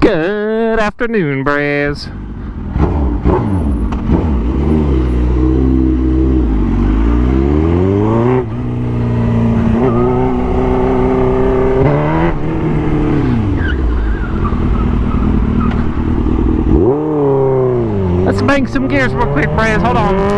Good afternoon, brahs. Let's bang some gears real quick, brahs. Hold on.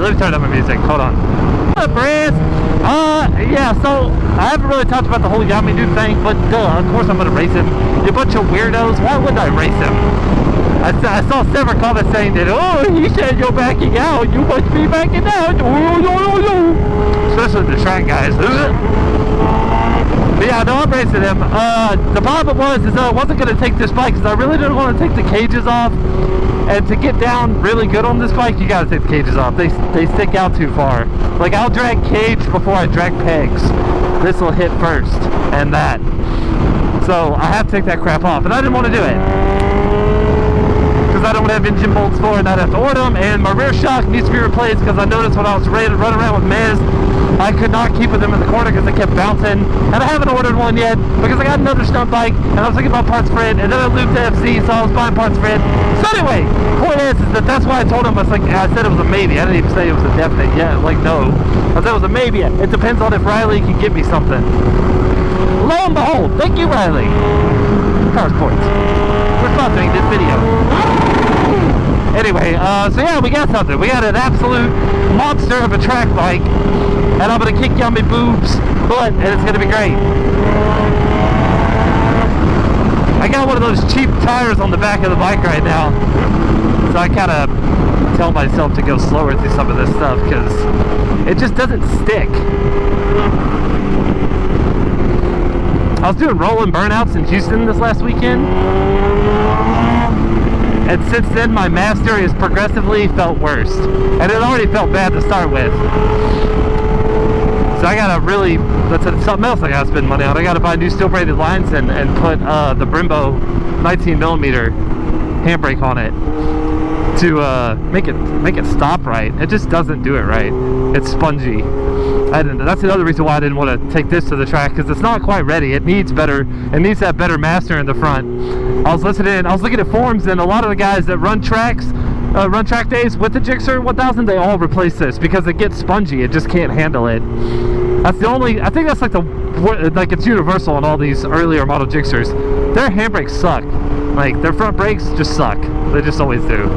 Let me turn up my music. Hold on. What's up, brahs? Yeah, so I haven't really talked about the whole Yammie Noob thing, but of course I'm gonna race him. You bunch of weirdos. Why wouldn't I race him? I saw several comments saying that, oh, he said you're backing out. You must be backing out. Especially the track guys. But yeah, no, I'm racing him. The problem was I wasn't gonna take this bike because I really didn't want to take the cages off. And to get down really good on this bike, you gotta take the cages off. They stick out too far. Like, I'll drag cage before I drag pegs. This will hit first, and that. So I have to take that crap off, and I didn't want to do it because I don't have engine bolts for it, and I'd have to order them. And my rear shock needs to be replaced because I noticed when I was ready to run around with Miz, I could not keep them in the corner because they kept bouncing. And I haven't ordered one yet because I got another stunt bike and I was thinking about parts for it, and then I looped to FC, so I was buying parts for it. So anyway, point is that's why I told him, I said it was a maybe. I didn't even say it was a definite. Yeah, like no. I said it was a maybe. It depends on if Riley can give me something. Lo and behold, thank you, Riley. Car Sports. We're sponsoring this video. Anyway, so yeah, we got something. We got an absolute monster of a track bike, and I'm gonna kick Yammie Boob's butt, and it's gonna be great. I got one of those cheap tires on the back of the bike right now, so I kind of tell myself to go slower through some of this stuff because it just doesn't stick. I was doing rolling burnouts in Houston this last weekend, and since then my master has progressively felt worse, and it already felt bad to start with. So I gotta really, that's something else I gotta spend money on. I gotta buy new steel braided lines and put the Brembo 19mm handbrake on it to make it stop right. It just doesn't do it right. It's spongy. That's another reason why I didn't want to take this to the track, because it's not quite ready. It needs better. It needs that better master in the front. I was looking at forums, and a lot of the guys that run track days with the Gixxer 1000, they all replace this because it gets spongy. It just can't handle it. That's the only. I think that's like it's universal on all these earlier model Gixxers. Their handbrakes suck. Like, their front brakes just suck. They just always do.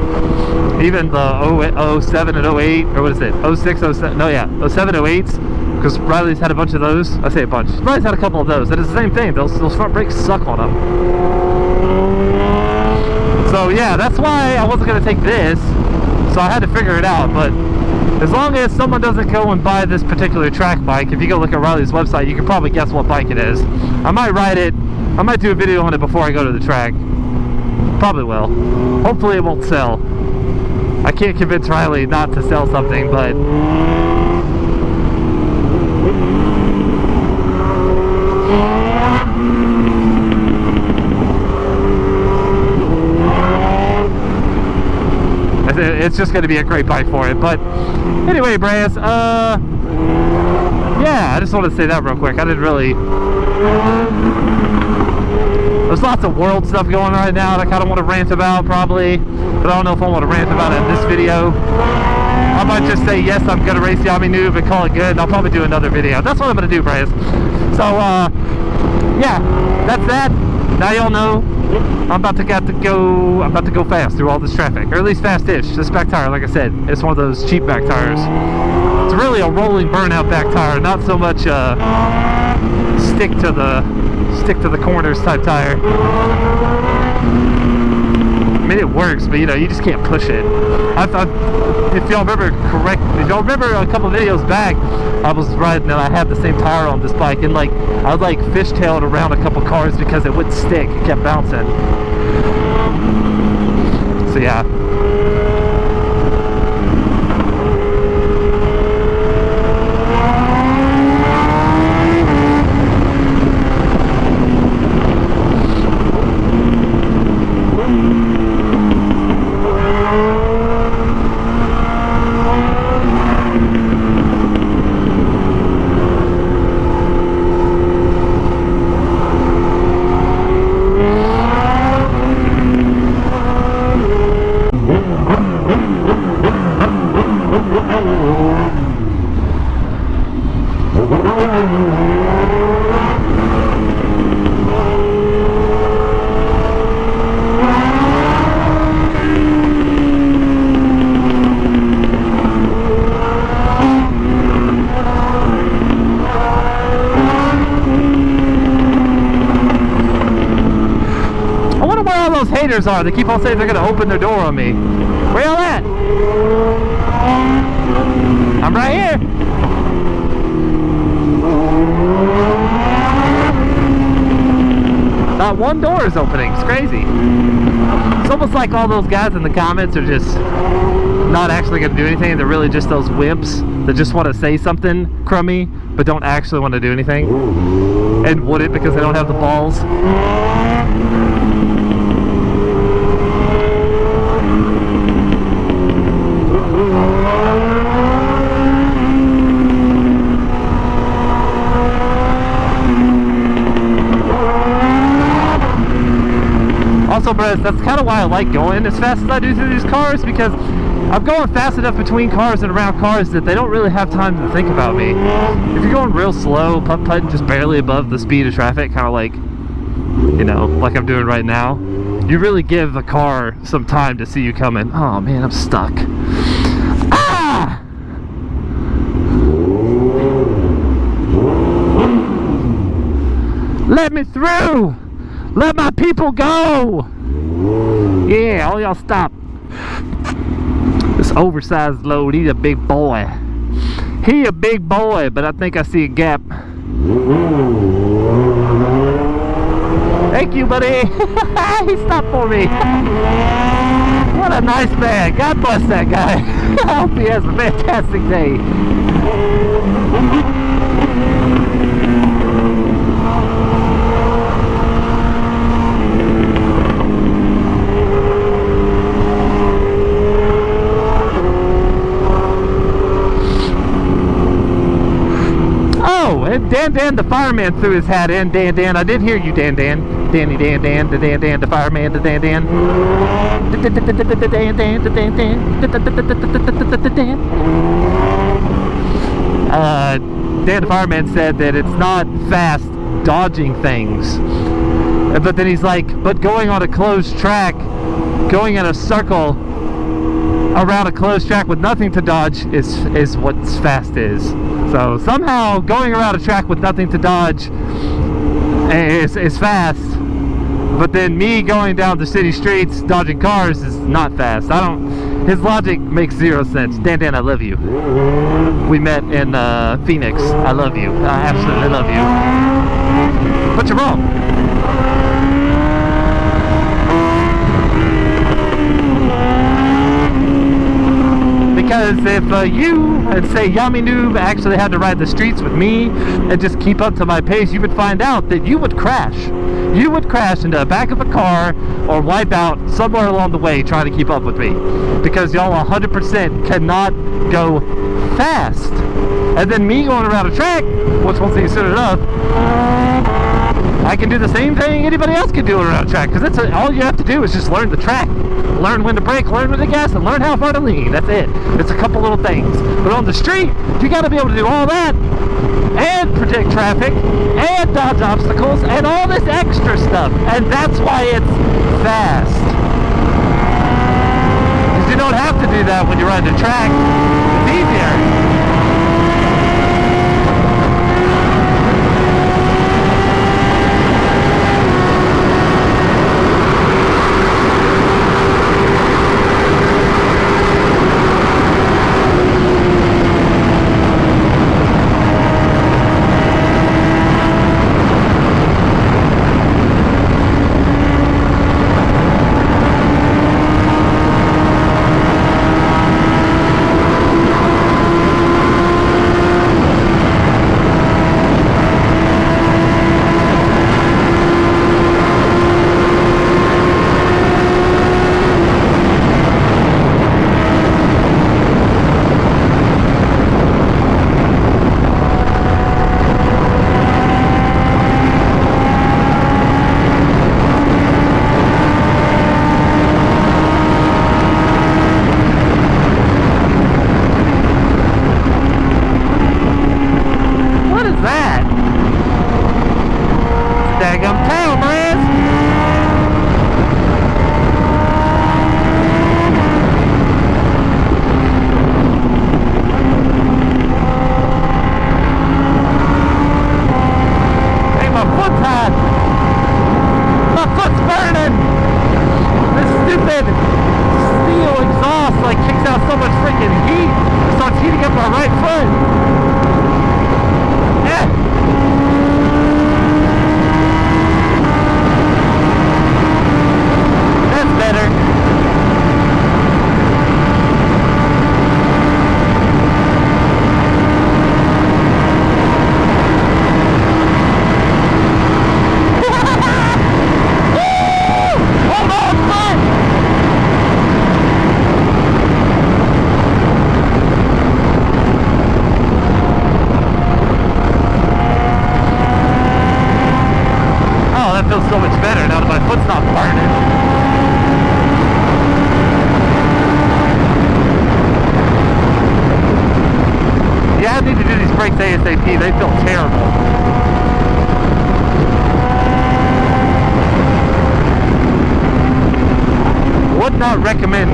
Even the 07 and 08, or what is it? 06, 07, no, yeah, 07, 08s, because Riley's had a bunch of those. I say a bunch. Riley's had a couple of those, and it's the same thing. Those front brakes suck on them. So yeah, that's why I wasn't going to take this, so I had to figure it out. But as long as someone doesn't go and buy this particular track bike, if you go look at Riley's website, you can probably guess what bike it is. I might ride it. I might do a video on it before I go to the track. Probably will. Hopefully it won't sell. I can't convince Riley not to sell something, but it's just going to be a great bike for it. But anyway, brahs, yeah, I just wanted to say that real quick. I didn't really. There's lots of world stuff going on right now that I kind of want to rant about probably, but I don't know if I want to rant about it in this video. I might just say, yes, I'm going to race Yammie Noob and call it good, and I'll probably do another video. That's what I'm going to do, Brahs. So, yeah, that's that. Now y'all know I'm about to go fast through all this traffic, or at least fast-ish. This back tire, like I said, it's one of those cheap back tires. It's really a rolling burnout back tire, not so much stick to the corners type tire. I mean, it works, but you know, you just can't push it. If y'all remember a couple videos back, I was riding and I had the same tire on this bike, and like I like fishtailed around a couple cars because it wouldn't stick, it kept bouncing. So yeah. Haters are. They keep on saying they're going to open their door on me. Where y'all at? I'm right here. Not one door is opening. It's crazy. It's almost like all those guys in the comments are just not actually going to do anything. They're really just those wimps that just want to say something crummy but don't actually want to do anything, and wouldn't because they don't have the balls. Also, Brahs, that's kind of why I like going as fast as I do through these cars, because I'm going fast enough between cars and around cars that they don't really have time to think about me. If you're going real slow, putt-putting just barely above the speed of traffic, kind of like, you know, like I'm doing right now, you really give the car some time to see you coming. Oh man, I'm stuck. Ah! Let me through! Let my people go! Yeah, all y'all stop. This oversized load, he's a big boy. He a big boy, but I think I see a gap. Thank you, buddy. He stopped for me. What a nice man. God bless that guy. I hope he has a fantastic day. And Dan the fireman threw his hat in. Dan, I did hear you, Dan. Danny Dan, the fireman, the Dan. Dan the fireman said that it's not fast dodging things. But then he's like, but going on a closed track, going in a circle around a closed track with nothing to dodge is what fast is. So somehow going around a track with nothing to dodge is fast, but then me going down the city streets dodging cars is not fast. His logic makes zero sense. Dan, I love you. We met in Phoenix. I love you. I absolutely love you. But you're wrong. Because if you, and say Yammie Noob, actually had to ride the streets with me and just keep up to my pace, you would find out that you would crash. You would crash into the back of a car or wipe out somewhere along the way trying to keep up with me. Because y'all 100% cannot go fast. And then me going around a track, which once you set it up, I can do the same thing anybody else can do around a track, because that's all you have to do is just learn the track, learn when to brake, learn when to gas, and learn how far to lean. That's it. It's a couple little things. But on the street, you got to be able to do all that and predict traffic and dodge obstacles and all this extra stuff, and that's why it's fast. Because you don't have to do that when you ride the track. It's easier. So much better now that my foot's not burning. Yeah, I need to do these brakes ASAP. They feel terrible. Would not recommend.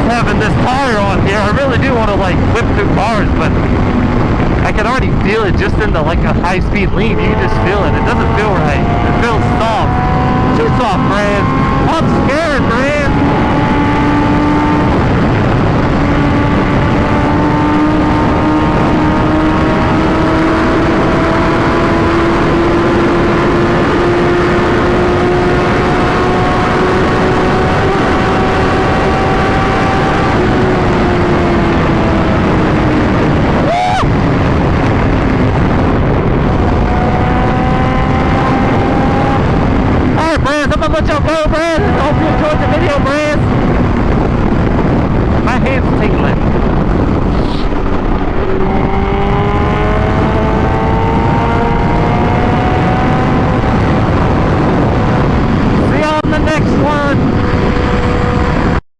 Having this tire on here, I really do want to like whip through cars, but I can already feel it just in the like a high-speed lean. You can just feel it. It doesn't feel right. It feels soft. Too soft, Brad. I'm scared, Brad. I'm gonna let y'all go, Brad. I hope you enjoyed the video, Brad. My hand's